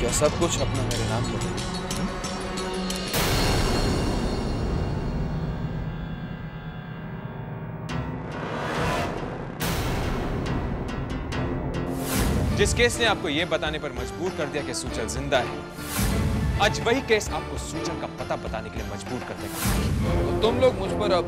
या सब कुछ अपना मेरे नाम पर? जिस केस ने आपको यह बताने पर मजबूर कर दिया कि सुजल जिंदा है, आज वही केस आपको सुजल का पता बताने के लिए मजबूर कर देगा। तो तुम लोग मुझ पर अब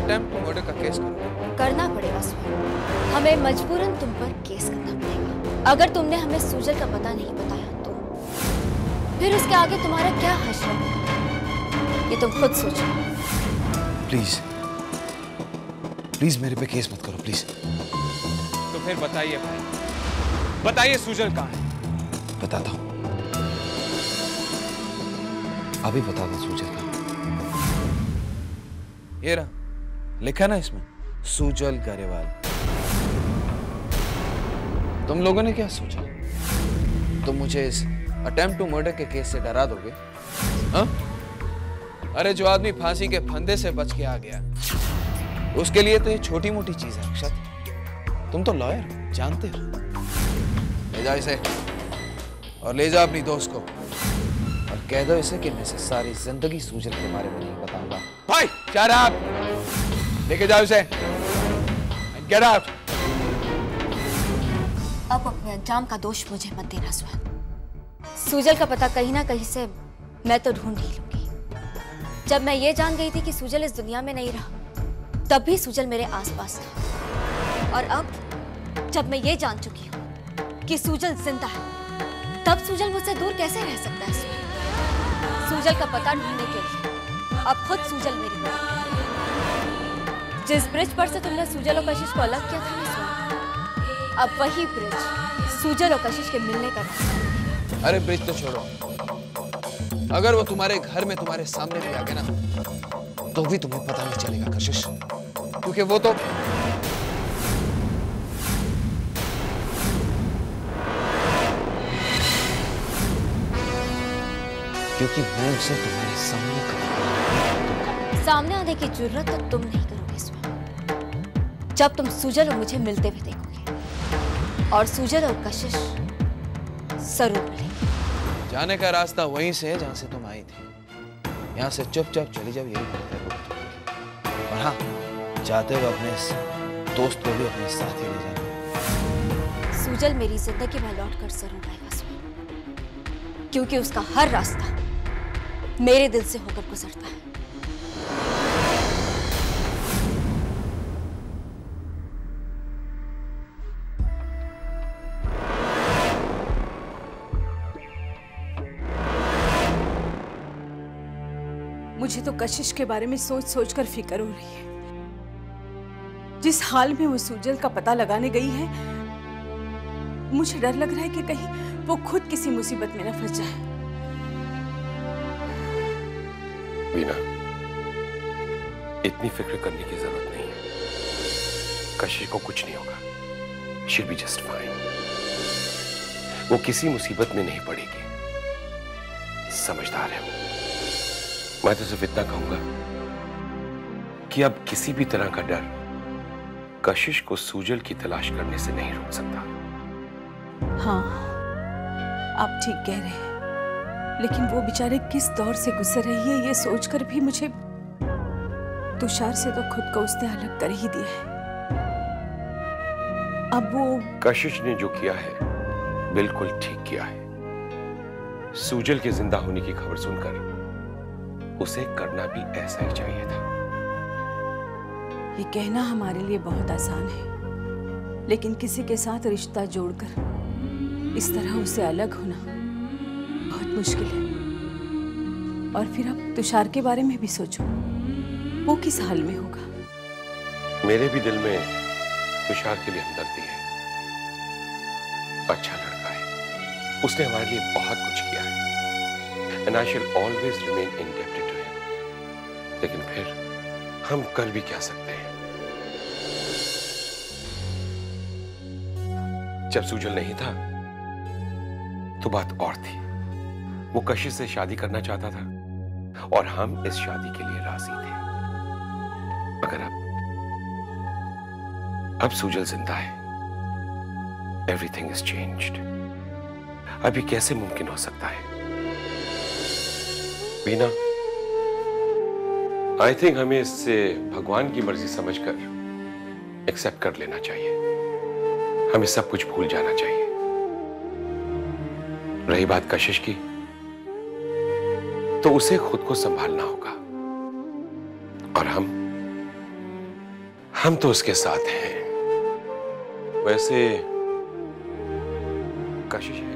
अटेम्प्ट टू मर्डर का केस करो। करना पड़ेगा स्वयं, हमें मजबूरन तुम पर केस करना पड़ेगा। अगर तुमने हमें सुजल का पता नहीं बताया तो फिर उसके आगे तुम्हारा क्या हश्र है, ये तुम खुद सोचो। प्लीज प्लीज मेरे पे केस मत करो प्लीज। तो फिर बताइए भाई, बताइए सुजल कहाँ है? बताता हूं, अभी बता दो सुजल का। ये रहा, लिखा ना इसमें, सुजल गरेवाल। तुम लोगों ने क्या सोचा? तुम मुझे इस अटेम्प्ट टू मर्डर के केस से डरा दोगे? हाँ? अरे जो आदमी फांसी के फंदे से बच के आ गया, उसके लिए तो ये छोटी मोटी चीज है अक्षत। तुम तो लॉयर हो, जानते हो। ले जाओ इसे और ले जाओ अपनी दोस्त को और कह दो इसे कि मैं इसे सारी जिंदगी सुजल के बारे में नहीं बताऊंगा। भाई क्या रहा आप? लेके जाओ इसे। Get out. अब अपने अंजाम का दोष मुझे मत देना स्वयं। सुजल का पता कहीं ना कहीं से मैं तो ढूंढ ही लूंगी। जब मैं ये जान गई थी कि सुजल इस दुनिया में नहीं रहा, तब भी सुजल मेरे आसपास था। और अब जब मैं ये जान चुकी हूँ कि सुजल जिंदा है, तब सुजल मुझसे दूर कैसे रह सकता है? सुजल का पता ढूंढने के लिए अब खुद सुजल मेरी है। जिस ब्रिज पर से तुमने सुजल और कशिश को अलग किया था ना, अब वही ब्रिज सुजल और कशिश के मिलने का रास्ता। अरे ब्रिज तो छोड़ो, अगर वो तुम्हारे घर में तुम्हारे सामने भी आ गए ना, तो भी तुम्हें पता नहीं चलेगा कशिश, क्योंकि वो तो क्योंकि मैं उसे तुम्हारे सामने कभी सामने आने की जरूरत तो तुम नहीं करोगे स्वयं। जब तुम सुजल और मुझे मिलते हुए देखोगे और सुजल और कशिश जरूर मिलेंगे। जाने का रास्ता वहीं से है जहां से तुम आई थी। यहां से चुपचाप चली जाओ, यही बेहतर होगा। और हाँ, जाते हुए अपने इस दोस्त को भी अपने साथ ही ले जाना। सुजल मेरी जिंदगी में लौट कर जरूर आएगा स्वयं, क्योंकि उसका हर रास्ता मेरे दिल से होकर गुजरता है। मुझे तो कशिश के बारे में सोच सोच कर फिक्र हो रही है। जिस हाल में वो सुजल का पता लगाने गई है, मुझे डर लग रहा है कि कहीं वो खुद किसी मुसीबत में न फंस जाए। वीना, इतनी फिक्र करने की जरूरत नहीं है। कशिश को कुछ नहीं होगा। She'll be just fine। वो किसी मुसीबत में नहीं पड़ेगी। समझदार है वो। मैं तो सिर्फ इतना कहूंगा कि अब किसी भी तरह का डर कशिश को सुजल की तलाश करने से नहीं रोक सकता। हाँ, आप ठीक कह रहे हैं, लेकिन वो बेचारे किस दौर से गुजर रही है, ये सोचकर भी मुझे तुषार से तो खुद को उसने अलग कर ही दिया है। अब वो कशिश ने जो किया है बिल्कुल ठीक किया है। सुजल के जिंदा होने की खबर सुनकर उसे करना भी ऐसा ही चाहिए था। ये कहना हमारे लिए बहुत आसान है, लेकिन किसी के साथ रिश्ता जोड़कर इस तरह उससे अलग होना बहुत मुश्किल है। और फिर अब तुषार के बारे में भी सोचो, वो किस हाल में होगा। मेरे भी दिल में तुषार के लिए हमदर्दी है। अच्छा लड़का है, उसने हमारे लिए बहुत कुछ किया है। And I shall always remain indebted to him। लेकिन फिर हम कर भी क्या सकते हैं। जब सुजल नहीं था तो बात और थी। वो कशिश से शादी करना चाहता था और हम इस शादी के लिए राजी थे। मगर अब सुजल जिंदा है। Everything is changed। अभी कैसे मुमकिन हो सकता है? बीना, आई थिंक हमें इससे भगवान की मर्जी समझकर एक्सेप्ट कर लेना चाहिए। हमें सब कुछ भूल जाना चाहिए। रही बात कशिश की, तो उसे खुद को संभालना होगा, और हम तो उसके साथ हैं। वैसे कशिश है।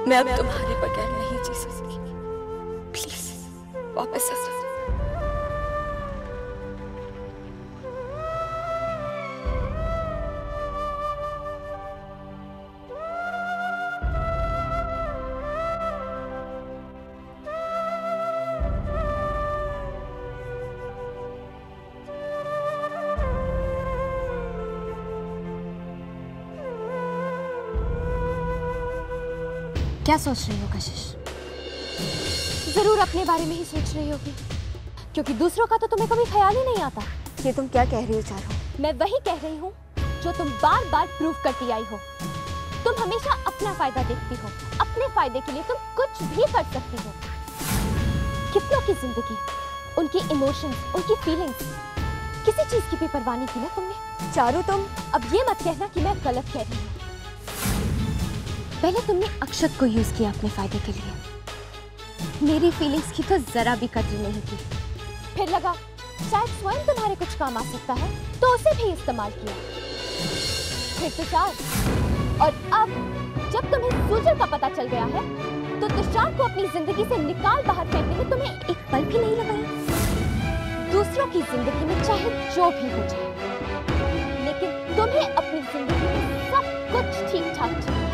मैं अब तुम्हारे बगैर नहीं जी सकती। प्लीज वापस आ जाओ। क्या सोच रही हो कशिश? जरूर अपने बारे में ही सोच रही होगी, क्योंकि दूसरों का तो तुम्हें कभी ख्याल ही नहीं आता। ये तुम क्या कह रही हो चारो? मैं वही कह रही हूँ जो तुम बार बार प्रूव करती आई हो। तुम हमेशा अपना फायदा देखती हो, अपने फायदे के लिए तुम कुछ भी कर सकती हो। कितनों की जिंदगी, उनकी इमोशंस, उनकी फीलिंग्स, किसी चीज की भी परवाह नहीं की ना तुमने। चारू तुम अब ये मत कहना कि मैं गलत कह रही हूँ। पहले तुमने अक्षत को यूज किया अपने फायदे के लिए, मेरी फीलिंग्स की तो जरा भी कदर नहीं की। फिर लगा शायद स्वयं तुम्हारे कुछ काम आ सकता है, तो उसे भी इस्तेमाल किया। फिर तुषार, और अब जब तुम्हें सूजन का पता चल गया है, तो तुषार को अपनी जिंदगी से निकाल बाहर फेंकने में तुम्हें एक पल भी नहीं लगाया। दूसरों की जिंदगी में चाहे जो भी हो जाए, लेकिन तुम्हें अपनी जिंदगी में सब कुछ ठीक ठाक चाहिए,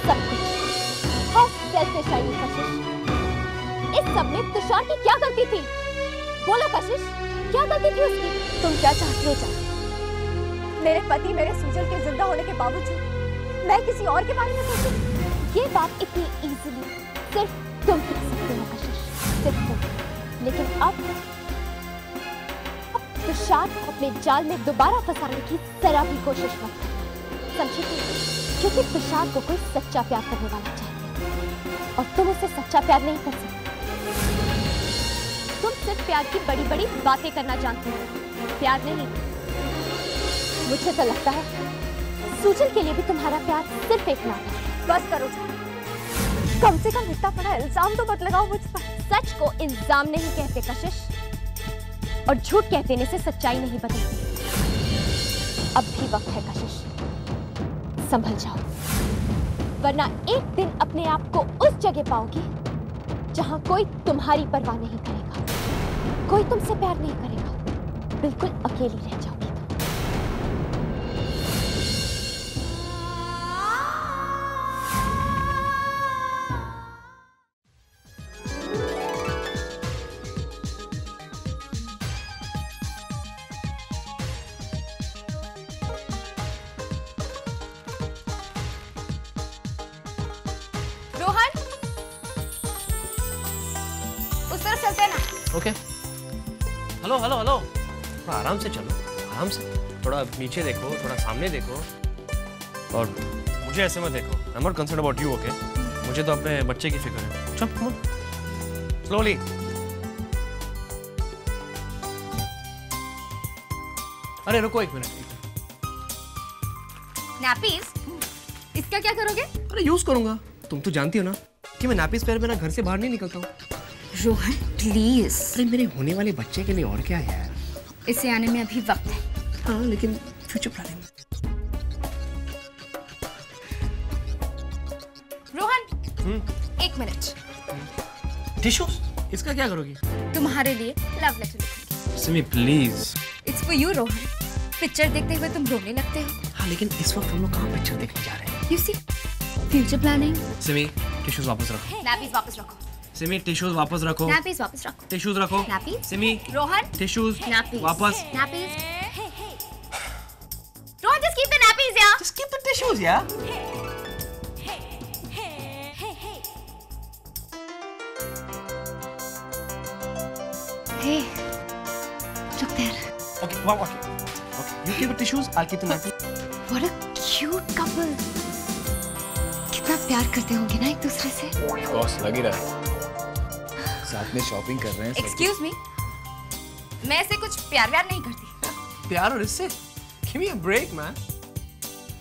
सब कुछ। हाउ सेल्फिश है ये कशिश। इस सब में तुषार की क्या गलती थी? बोलो कशिश, क्या गलती थी उसकी? तुम क्या चाहती हो चारू? मेरे पति मेरे सूजन के जिंदा होने के बावजूद मैं किसी और के बारे में सोचूं? ये बात इतनी इजीली सिर्फ तुम कर सकते हो कशिश, सिर्फ तुम। लेकिन अब तुषार को अपने जाल में दोबारा फंसाने की जरा भी कोशिश मत करना, समझी तुम? क्योंकि तुषार को कोई सच्चा प्यार करने वाला चाहिए, और तुम उसे सच्चा प्यार नहीं कर सकते। तुम सिर्फ प्यार की बड़ी बड़ी बातें करना जानती हो, प्यार नहीं। मुझे तो लगता है सूजन के लिए भी तुम्हारा प्यार सिर्फ एक नाटक है। बस करो चारू, कम से कम इतना बड़ा इल्जाम तो मत लगाओ मुझ पर। सच को इल्जाम नहीं कहते कशिश, और झूठ कह देने से सच्चाई नहीं बदलती। अब भी वक्त है कशिश, संभल जाओ, वरना एक दिन अपने आप को उस जगह पाओगी जहां कोई तुम्हारी परवाह नहीं करेगा, कोई तुमसे प्यार नहीं करेगा, बिल्कुल अकेली रह जाओगी। रोहन, उस तरफ चलते हैं ना। ओके। हेलो हेलो हेलो, थोड़ा आराम से चलो, आराम से। थोड़ा नीचे देखो, थोड़ा सामने देखो, और मुझे ऐसे मत देखो। I am not concerned about you, okay? मुझे तो अपने बच्चे की फिक्र है। चल कम ऑन, स्लोली। अरे रुको एक मिनट। नैपीज इसका क्या करोगे? अरे यूज करूंगा। तुम तो जानती हो ना कि मैं नैपीज पहन बिना घर से बाहर नहीं निकलता हूँ। रोहन प्लीज। अरे मेरे होने वाले बच्चे के लिए और क्या है यार। इसे आने में अभी वक्त है। हाँ लेकिन फ्यूचर प्लानिंग। रोहन एक मिनट। टिश्यूज इसका क्या करोगी? तुम्हारे लिए लव लेटर लिखूंगी। Simi please. It's for you Rohan. Picture देखते हुए तुम रोने लगते हो। हाँ लेकिन इस वक्त हम लोग कहाँ पिक्चर देखने जा रहे हैं? You see future planning. Simi tissues वापस रखो। नैपीज वापस रखो। सिमी टिश्यूज वापस रखो। नैपीज वापस रखो। टिश्यूज रखो। Nappies. Simi Rohan tissues nappies वापस। Nappies. Rohan just keep the nappies यार। Just keep the tissues यार। Hey, look there. Okay, wow, okay. You keep the tissues, I'll keep the napkins. What a cute couple. कितना प्यार करते होंगे ना एक दूसरे से। Of course, लग ही रहा है। साथ में शॉपिंग कर रहे हैं। Excuse me. मैं ऐसे कुछ प्यार नहीं करती। प्यार और इससे? Give me a break, man.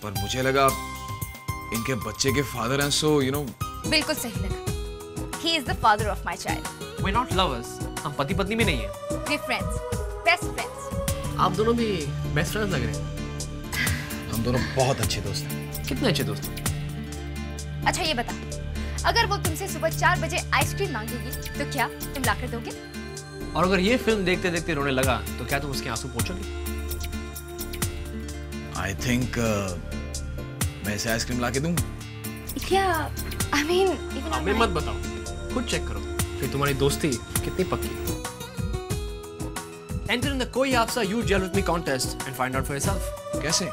पर मुझे लगा इनके बच्चे के फादर हैं, so you know. बिल्कुल सही लगा। He is the father of my child. We're not lovers. हम पति पत्नी में नहीं है। We're friends, best friends. आप दोनों भी बेस्ट फ्रेंड्स लग रहे हैं। हम दोनों बहुत अच्छे दोस्त हैं। कितने अच्छे दोस्त हैं? अच्छा ये बता, अगर वो तुमसे सुबह 4 बजे आइसक्रीम मांगेगी तो क्या तुम लाकर दोगे? और अगर ये फिल्म देखते देखते रोने लगा तो क्या तुम उसके आंसू पोंछोगे? I think मैं इसे आइसक्रीम ला के दूँ? Yeah, I mean, even हमें मत बताओ, खुद चेक करो कि तुम्हारी दोस्ती कितनी पक्की है। Enter in the Koi Aapsa You Gel With Me contest and find out for yourself. कैसे?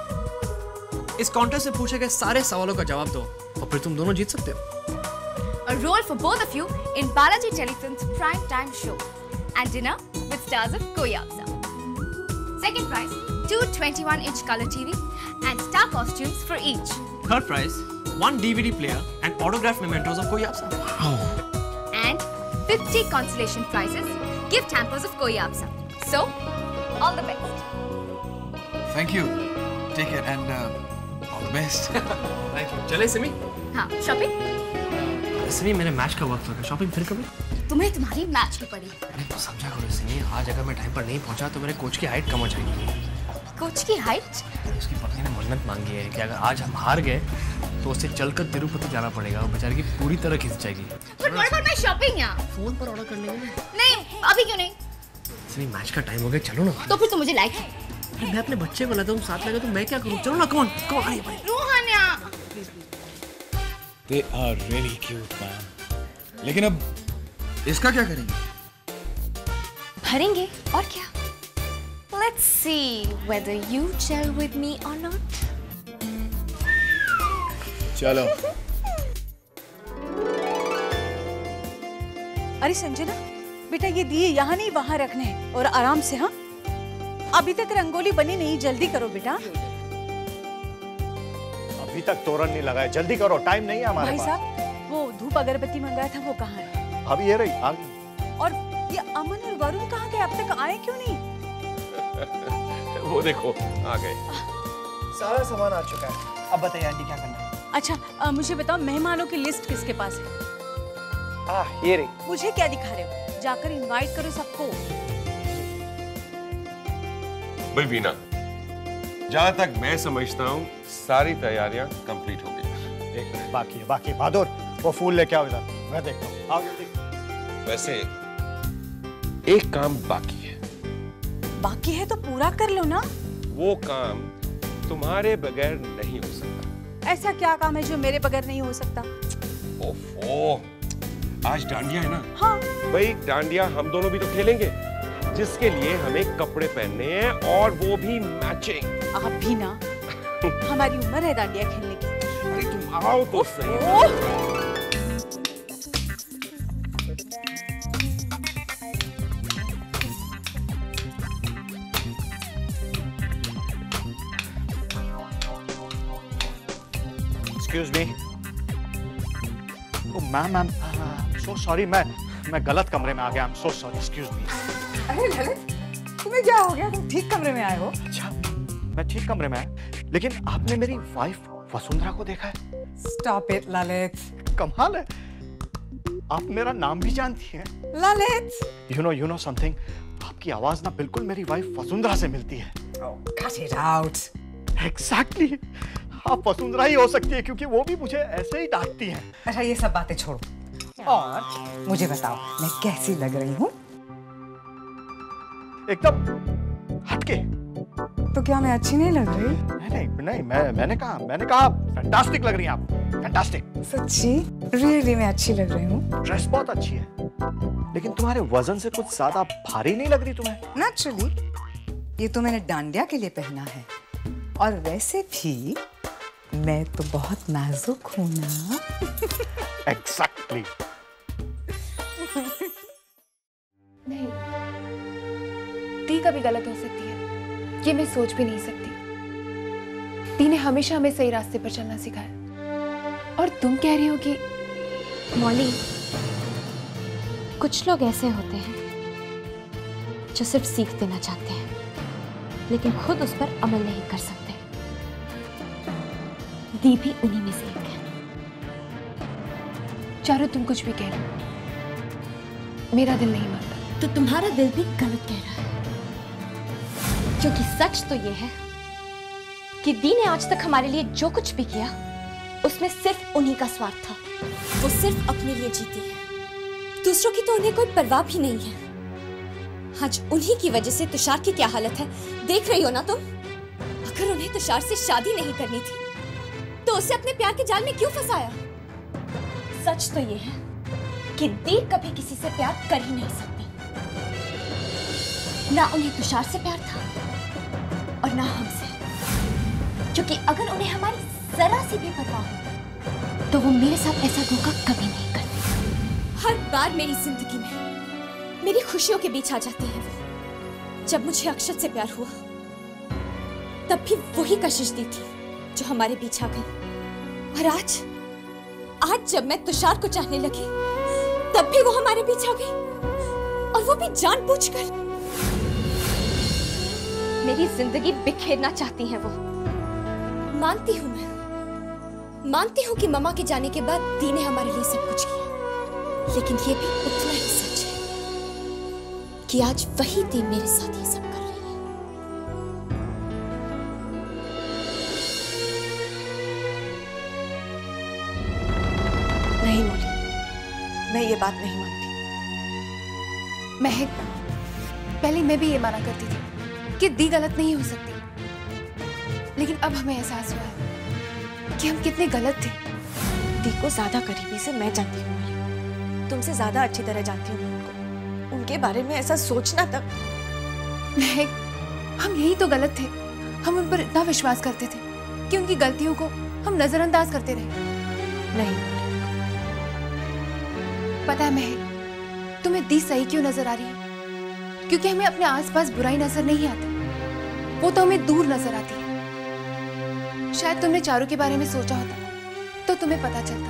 इस कॉन्टेस्ट में पूछे गए सारे सवालों का जवाब दो और फिर तुम दोनों जीत सकते हो। a role for both of you in Balaji Telefilm's prime time show and dinner with stars of Koi Aapsa. Second prize, 2 21-inch color TV and star costumes for each. Third prize, 1 DVD player and autographed mementos of Koi Aapsa. And 50 consolation prizes, gift hampers of Koi Aapsa. So, all the best. Thank you. Take care and all the best. Thank you. चले सिमी? हाँ, shopping? Simi मेरे match का वक्त हो गया, shopping फिर कभी? तुम्हें तुम्हारी मैच की पड़ी। अरे तो समझा करो सिमी, आज अगर मैं टाइम पर नहीं पहुंचा तो मेरे कोच की हाइट कम हो जाएगी। कोच की हाइट? उसकी पत्नी ने मन्नत मांगी है कि अगर आज हम हार गए तो उसे चलकर तिरुपति जाना पड़ेगा और बेचारी की पूरी तरह खिंच जाएगी। But what about my shopping यार? फोन पर ऑर्डर कर लेंगे ना। नहीं, अभी क्यों नहीं? सिमी मैच का टाइम हो गया, चलो ना। तो फिर तो मुझे लाइक है। अरे मैं अपने बच्चे को लाता हूँ, साथ लगा तो मैं क्या करूँ? चलो ना, कौन कौन? रोहन यार। They are really cute, man. लेकिन अब इसका क्या करेंगे? भरेंगे और क्या? Let's see whether you gel with me or not. चलो। अरे संजना, बेटा ये दिए यहाँ नहीं वहाँ रखने हैं और आराम से। हाँ, अभी तक रंगोली बनी नहीं, जल्दी करो बेटा। अभी तक तोरण नहीं लगाया, जल्दी करो, टाइम नहीं है हमारे भाई पास। साहब, वो धूप अगरबत्ती मंगाया था, वो कहाँ है? अब ये रही आ गई। और ये अमन और वरुण कहाँ गए? अब तक आए क्यों नहीं? वो देखो आ गए। सारा सामान आ चुका है। अब बताइए आंटी क्या करना है? अच्छा मुझे बताओ, मेहमानों की लिस्ट किसके पास है? ये रही। मुझे क्या दिखा रहे हो? जाकर इनवाइट करो सबको। भाई वीना, जहां तक मैं समझता हूँ सारी तैयारियां कंप्लीट हो गई। एक मिनट बाकी है, बाकी। बहादुर, वो फूल लेके आओ इधर, मैं देखता हूँ। आओ जल्दी। वैसे एक काम बाकी है। बाकी है तो पूरा कर लो ना। वो काम तुम्हारे बगैर नहीं हो सकता। ऐसा क्या काम है जो मेरे बगैर नहीं हो सकता? ओफो, आज डांडिया है ना? हाँ। भाई डांडिया हम दोनों भी तो खेलेंगे, जिसके लिए हमें कपड़े पहनने हैं और वो भी मैचिंग। आप भी ना, हमारी उम्र है डांडिया खेलने की। अरे तुम आओ तो सही। Excuse me. Ma'am so sorry, मैं गलत कमरे में आ गया। I am so sorry, excuse me. अरे ललित, तुम्हें क्या हो गया? तुम ठीक कमरे में आए हो? अच्छा, मैं ठीक कमरे में आया, लेकिन आपने मेरी वाइफ वसुंधरा को देखा है? Stop it Lalit. कमाल है, आप मेरा नाम भी जानती हैं। ललित, यू नो समथिंग, आपकी आवाज ना बिल्कुल मेरी वाइफ वसुंधरा से मिलती है। Cut it out. एग्जैक्टली, आप वसुंधरा ही हो सकती है, क्योंकि वो भी मुझे ऐसे ही डांटती हैं। अच्छा, ये सब बातें छोड़ो और मुझे बताओ, मैं कैसी लग रही हूँ? एकदम हटके। तो क्या मैं अच्छी नहीं लग रही? नहीं, मैंने कहा फैंटास्टिक लग रही हैं आप, फैंटास्टिक। सच्ची? रियली मैं अच्छी लग रही हूँ? ड्रेस बहुत अच्छी है, लेकिन तुम्हारे वजन से कुछ ज्यादा भारी नहीं लग रही तुम्हें? नेचुरली, ये तो मैंने डांडिया के लिए पहना है, और वैसे भी मैं तो बहुत नाजुक हूँ ना। एग्जैक्टली। नहीं, दी कभी गलत हो सकती है, ये मैं सोच भी नहीं सकती। दी ने हमेशा हमें सही रास्ते पर चलना सिखाया, और तुम कह रही हो कि मौली, कुछ लोग ऐसे होते हैं जो सिर्फ सीख देना चाहते हैं, लेकिन खुद उस पर अमल नहीं कर सकते। दी भी उन्हीं में से एक है। चारो, तुम कुछ भी कह रहे हो, मेरा दिल नहीं मानता। तो तुम्हारा दिल भी गलत कह रहा है, क्योंकि सच तो ये है कि दी ने आज तक हमारे लिए जो कुछ भी किया, उसमें सिर्फ उन्हीं का स्वार्थ था। वो सिर्फ अपने लिए जीती है, दूसरों की तो उन्हें कोई परवाह भी नहीं है। आज उन्हीं की वजह से तुषार की क्या हालत है, देख रही हो ना तुम। अगर उन्हें तुषार से शादी नहीं करनी थी, तो उसे अपने प्यार के जाल में क्यों फंसाया? सच तो ये है कि दी कभी किसी से प्यार कर ही नहीं सकती। ना उन्हें तुषार से प्यार था और ना हमसे, क्योंकि अगर उन्हें हमारी जरा सी भी परवाह हो तो वो मेरे साथ ऐसा धोखा कभी नहीं करते। हर बार मेरी जिंदगी में मेरी खुशियों के बीच आ जाते हैं वो। जब मुझे अक्षत से प्यार हुआ, तब भी वही कशिश दी थी जो हमारे बीच आ गई। और आज जब मैं तुषार को चाहने लगी, तब भी वो हमारे बीच आ गई, और वो भी जानबूझकर। मेरी जिंदगी बिखेरना चाहती हैं वो। मानती हूँ कि मम्मा के जाने के बाद दी ने हमारे लिए सब कुछ किया, लेकिन ये भी उतना ही सच है कि आज वही दी मेरे साथ ये सब कर रही है। नहीं मौली, मैं ये बात नहीं मानती। महक, पहले मैं भी ये माना करती थी कि दी गलत नहीं हो सकती, लेकिन अब हमें एहसास हुआ है कि हम कितने गलत थे। दी को ज्यादा करीबी से मैं जानती हूँ, तुमसे ज्यादा अच्छी तरह जानती हूँ उनको। उनके बारे में ऐसा सोचना तक। महक, हम यही तो गलत थे। हम उन पर इतना विश्वास करते थे कि उनकी गलतियों को हम नजरअंदाज करते रहे। नहीं, पता है महक, तुम्हें दी सही क्यों नजर आ रही है? क्योंकि हमें अपने आसपास बुराई नजर नहीं आती, वो तो हमें दूर नजर आती है। शायद तुमने चारू के बारे में सोचा होता तो तुम्हें पता चलता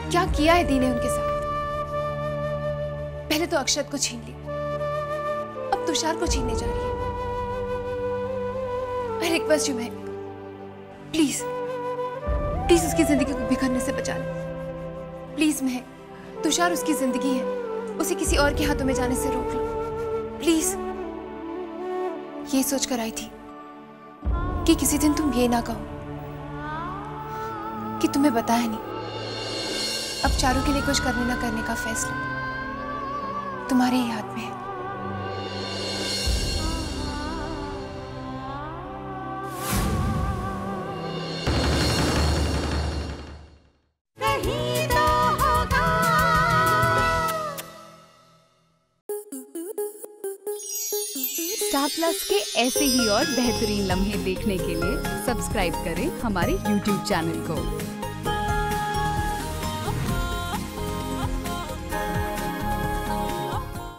क्या किया है दी ने उनके साथ। पहले तो अक्षत को छीन लिया, अब तुषार को छीनने जा रही है। I request you Mahak, please please उसकी जिंदगी को बिखरने से बचा ले। प्लीज महक, तुषार उसकी जिंदगी है, उसे किसी और के हाथों में जाने से रोक लो प्लीज। ये सोचकर आई थी कि किसी दिन तुम ये ना कहो कि तुम्हें बताया नहीं। अब चारू के लिए कुछ करने ना करने का फैसला तुम्हारे ही हाथ में है। स्टार प्लस के ऐसे ही और बेहतरीन लम्हे देखने के लिए सब्सक्राइब करें हमारे YouTube चैनल को।